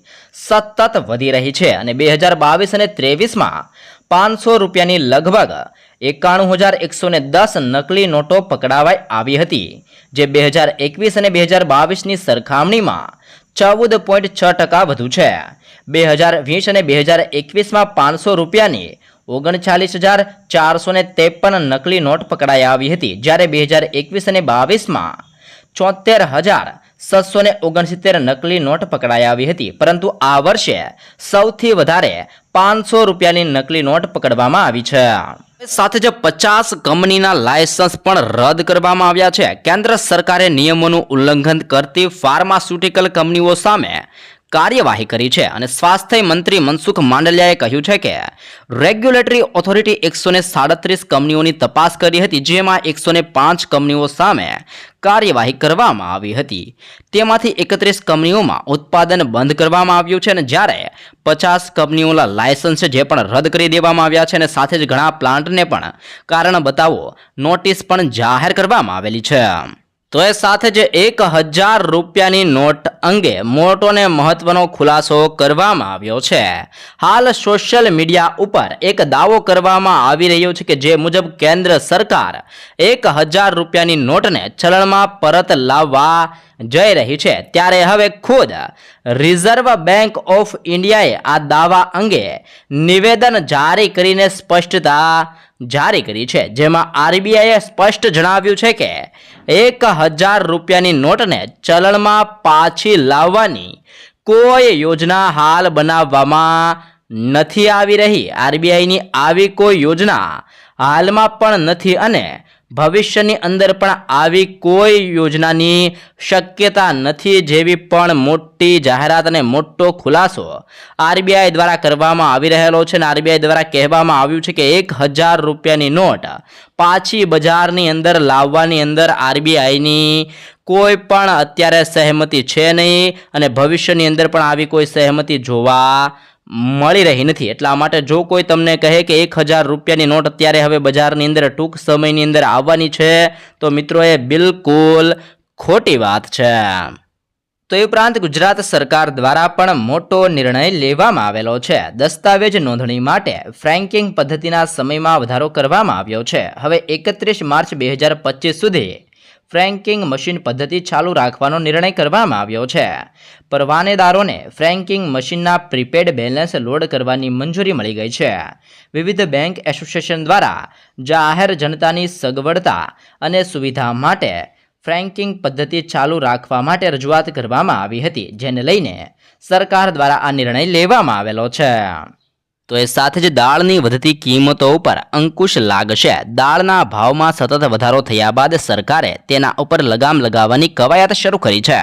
સતત વધી રહી છે અને 2022 અને 23માં 500 રૂપિયાની લગભગ 91,110 નકલી નોટો પકડાવાઈ આવી હતી, જે 2021 અને 2022ની સરખામણીમાં 14.6% વધુ છે. 2020 અને 2021માં 500 રૂપિયાની 39,453 નકલી નોટ પકડાઈ આવી હતી, જ્યારે 2021 અને 22માં 73,769 નકલી નોટ પકડાઈ આવી હતી. પરંતુ આ વર્ષે સૌથી વધારે 500 રૂપિયાની નકલી નોટ પકડવામાં આવી છે. સાથે જ 50 કંપનીના લાયસન્સ પણ રદ કરવામાં આવ્યા છે. કેન્દ્ર સરકારે નિયમોનું ઉલ્લંઘન કરતી ફાર્માસ્યુટિકલ કંપનીઓ સામે કાર્યવાહી કરી છે અને સ્વાસ્થ્ય મંત્રી મનસુખ માંડલિયાએ કહ્યું છે કે રેગ્યુલેટરી ઓથોરિટી 137 કંપનીઓની તપાસ કરી હતી, જેમાં 105 કંપનીઓ સામે કાર્યવાહી કરવામાં આવી હતી. તેમાંથી 31 કંપનીઓમાં ઉત્પાદન બંધ કરવામાં આવ્યું છે અને જ્યારે 50 કંપનીઓના લાયસન્સ જે પણ રદ કરી દેવામાં આવ્યા છે અને સાથે જ ઘણા પ્લાન્ટને પણ કારણ બતાવો નોટિસ પણ જાહેર કરવામાં આવેલી છે. તો એ સાથે જ 1,000 રૂપિયાની નોટ અંગે મોટો ને મહત્વનો ખુલાસો કરવામાં આવ્યો છે. હાલ સોશિયલ મીડિયા ઉપર એક દાવો કરવામાં આવી રહ્યો છે કે જે મુજબ કેન્દ્ર સરકાર 1,000 રૂપિયાની નોટને ચલણમાં પરત લાવવા જઈ રહી છે, ત્યારે હવે ખુદ રિઝર્વ બેંક ઓફ ઇન્ડિયાએ આ દાવા અંગે નિવેદન જારી કરીને સ્પષ્ટતા જારી કરી છે, જેમાં RBIએ સ્પષ્ટ જણાવ્યું છે કે 1,000 રૂપિયાની નોટને ચલણમાં પાછી લાવવાની કોઈ યોજના હાલ બનાવવામાં નથી આવી રહી. RBIની આવી કોઈ યોજના હાલમાં પણ નથી અને ભવિષ્યની અંદર પણ આવી કોઈ યોજનાની શક્યતા નથી જેવી પણ મોટી જાહેરાત અને મોટો ખુલાસો આરબીઆઈ દ્વારા કરવામાં આવી રહેલો છે અને આરબીઆઈ દ્વારા કહેવામાં આવ્યું છે કે 1000 રૂપિયાની નોટ પાછી બજારની અંદર લાવવાની અંદર આરબીઆઈની કોઈ પણ અત્યારે સહેમતિ છે નહીં અને ભવિષ્યની અંદર પણ આવી કોઈ સહેમતિ જોવા મળી રહી નથી। એટલા માટે જો કોઈ તમને કહે કે 1000 રૂપિયાની નોટ અત્યારે હવે બજારની અંદર ટૂંક સમયની અંદર આવવાની છે તો મિત્રો એ બિલકુલ ખોટી વાત છે। તો એ ઉપરાંત ગુજરાત સરકાર દ્વારા પણ મોટો નિર્ણય લેવામાં આવેલો છે। દસ્તાવેજ નોંધણી માટે ફ્રેન્કિંગ પદ્ધતિના સમયમાં વધારો કરવામાં આવ્યો છે। હવે 31 માર્ચ 2025 સુધી ફ્રેન્કિંગ મશીન પદ્ધતિ ચાલુ રાખવાનો નિર્ણય કરવામાં આવ્યો છે। પરવાનેદારોને ફ્રેન્કિંગ મશીનના પ્રીપેડ બેલેન્સ લોડ કરવાની મંજૂરી મળી ગઈ છે। વિવિધ બેંક એસોસિએશન દ્વારા જાહેર જનતાની સગવડતા અને સુવિધા માટે ફ્રેન્કિંગ પદ્ધતિ ચાલુ રાખવા માટે રજૂઆત કરવામાં આવી હતી, જેને લઈને સરકાર દ્વારા આ નિર્ણય લેવામાં આવેલો છે। તો એ સાથે જ દાળની વધતી કિંમતો ઉપર અંકુશ લાગશે। દાળના ભાવમાં સતત વધારો થયા બાદ સરકારે તેના ઉપર લગામ લગાવવાની કવાયત શરૂ કરી છે।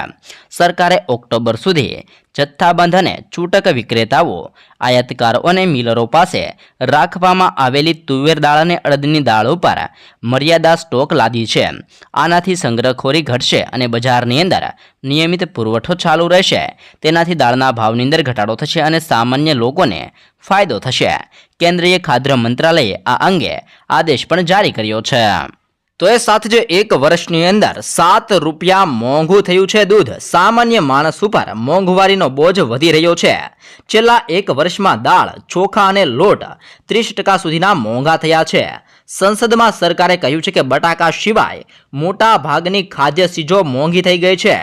સરકારે ઓક્ટોબર સુધી જથ્થાબંધ અને છૂટક વિક્રેતાઓ, આયાતકારો અને મિલરો પાસે રાખવામાં આવેલી તુવેર દાળ અને અડદની દાળ ઉપર મર્યાદા સ્ટોક લાદી છે। આનાથી સંગ્રહખોરી ઘટશે અને બજારની અંદર નિયમિત પુરવઠો ચાલુ રહેશે। તેનાથી દાળના ભાવની અંદર ઘટાડો થશે અને સામાન્ય લોકોને ફાયદો થશે। કેન્દ્રીય ખાદ્ય મંત્રાલયે આ અંગે આદેશ પણ જારી કર્યો છે। તો એ સાથે જ 1 વર્ષની અંદર 7 રૂપિયા મોંઘું થયું છે દૂધ। સામાન્ય માણસ ઉપર મોંઘવારીનો બોજ વધી રહ્યો છે। છેલ્લા 1 વર્ષમાં દાળ, ચોખા અને લોટ 30% સુધીના મોંઘા થયા છે। સંસદમાં સરકારે કહ્યું છે કે બટાકા સિવાય મોટા ભાગની ખાદ્ય ચીજો મોંઘી થઈ ગઈ છે।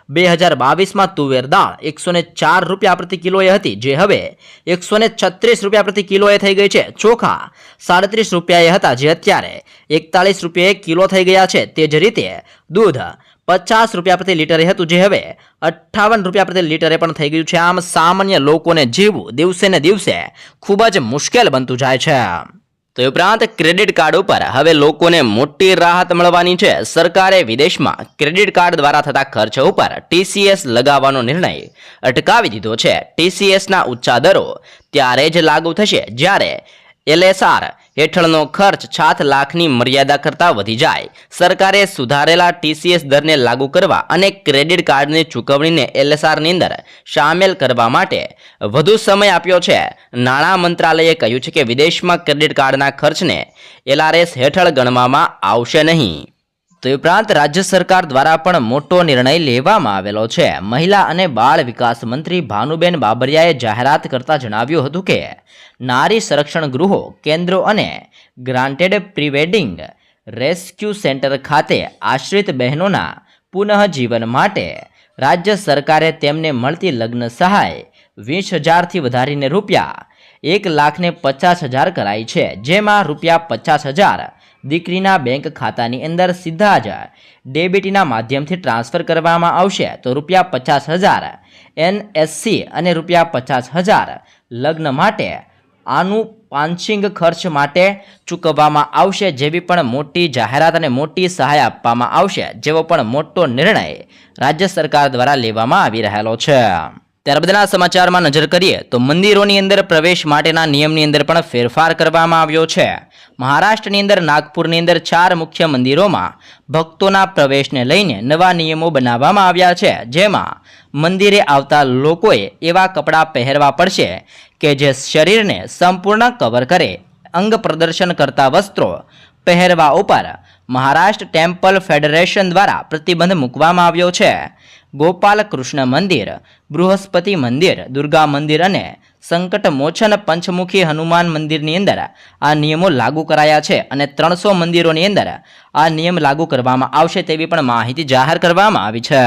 2022માં તુવેર દાળ 104 રૂપિયા પ્રતિ કિલોએ હતી, જે હવે 136 રૂપિયા પ્રતિ કિલોએ થઈ ગઈ છે। ચોખા 37 રૂપિયાએ હતા, જે અત્યારે 41 રૂપિયાએ કિલો થઈ ગયા છે। તે જ રીતે દૂધ 50 રૂપિયા પ્રતિ લીટરે હતું, જે હવે 58 રૂપિયા પ્રતિ લીટરે પણ થઈ ગયું છે। આમ સામાન્ય લોકોને જીવવું દિવસે ને દિવસે ખૂબ જ મુશ્કેલ બનતું જાય છે। તો એ ઉપરાંત ક્રેડિટ કાર્ડ ઉપર હવે લોકોને મોટી રાહત મળવાની છે। સરકારે વિદેશમાં ક્રેડિટ કાર્ડ દ્વારા થતા ખર્ચ ઉપર TCS લગાવવાનો નિર્ણય અટકાવી દીધો છે। TCSના ઊંચા દરો ત્યારે જ લાગુ થશે જ્યારે LSR હેઠળનો ખર્ચ 7 લાખની મર્યાદા કરતાં વધી જાય। સરકારે સુધારેલા TCS દરને લાગુ કરવા અને ક્રેડિટ કાર્ડની ચૂકવણીને LSRની અંદર સામેલ કરવા માટે વધુ સમય આપ્યો છે। નાણાં મંત્રાલયે કહ્યું છે કે વિદેશમાં ક્રેડિટ કાર્ડના ખર્ચને LRS હેઠળ ગણવામાં આવશે નહીં। તો એ ઉપરાંત રાજ્ય સરકાર દ્વારા પણ મોટો નિર્ણય લેવામાં આવેલો છે। મહિલા અને બાળ વિકાસ મંત્રી ભાનુબેન બાબરિયાએ જાહેરાત કરતા જણાવ્યું હતું કે નારી સંરક્ષણ ગૃહો, કેન્દ્રો અને ગ્રાન્ટેડ પ્રી-વેડિંગ રેસ્ક્યુ સેન્ટર ખાતે આશ્રિત બહેનોના પુનઃજીવન માટે રાજ્ય સરકારે તેમને મળતી લગ્ન સહાય 20,000થી વધારીને રૂપિયા 1,50,000 કરાઈ છે, જેમાં રૂપિયા 50,000 દીકરીના બેંક ખાતાની અંદર સીધા જ ડેબિટના માધ્યમથી ટ્રાન્સફર કરવામાં આવશે, તો રૂપિયા 50,000 NSC અને રૂપિયા 50,000 લગ્ન માટે આનુપાંશિક ખર્ચ માટે ચૂકવવામાં આવશે। જેવી પણ મોટી જાહેરાત અને મોટી સહાય આપવામાં આવશે, જેવો પણ મોટો નિર્ણય રાજ્ય સરકાર દ્વારા લેવામાં આવી રહેલો છે। ત્યારબાદના સમાચારમાં નજર કરીએ તો મંદિરોની અંદર પ્રવેશ માટેના નિયમની અંદર પણ ફેરફાર કરવામાં આવ્યો છે। મહારાષ્ટ્રની અંદર નાગપુરની અંદર 4 મુખ્ય મંદિરોમાં ભક્તોના પ્રવેશને લઈને નવા નિયમો બનાવવામાં આવ્યા છે, જેમાં મંદિરે આવતા લોકોએ એવા કપડાં પહેરવા પડશે કે જે શરીરને સંપૂર્ણ કવર કરે। અંગ પ્રદર્શન કરતા વસ્ત્રો પહેરવા ઉપર મહારાષ્ટ્ર ટેમ્પલ ફેડરેશન દ્વારા પ્રતિબંધ મૂકવામાં આવ્યો છે। ગોપાલ કૃષ્ણ મંદિર, બૃહસ્પતિ મંદિર, દુર્ગા મંદિર અને સંકટ મોચન પંચમુખી હનુમાન મંદિરની અંદર આ નિયમો લાગુ કરાયા છે અને 300 મંદિરોની અંદર આ નિયમ લાગુ કરવામાં આવશે તેવી પણ માહિતી જાહેર કરવામાં આવી છે।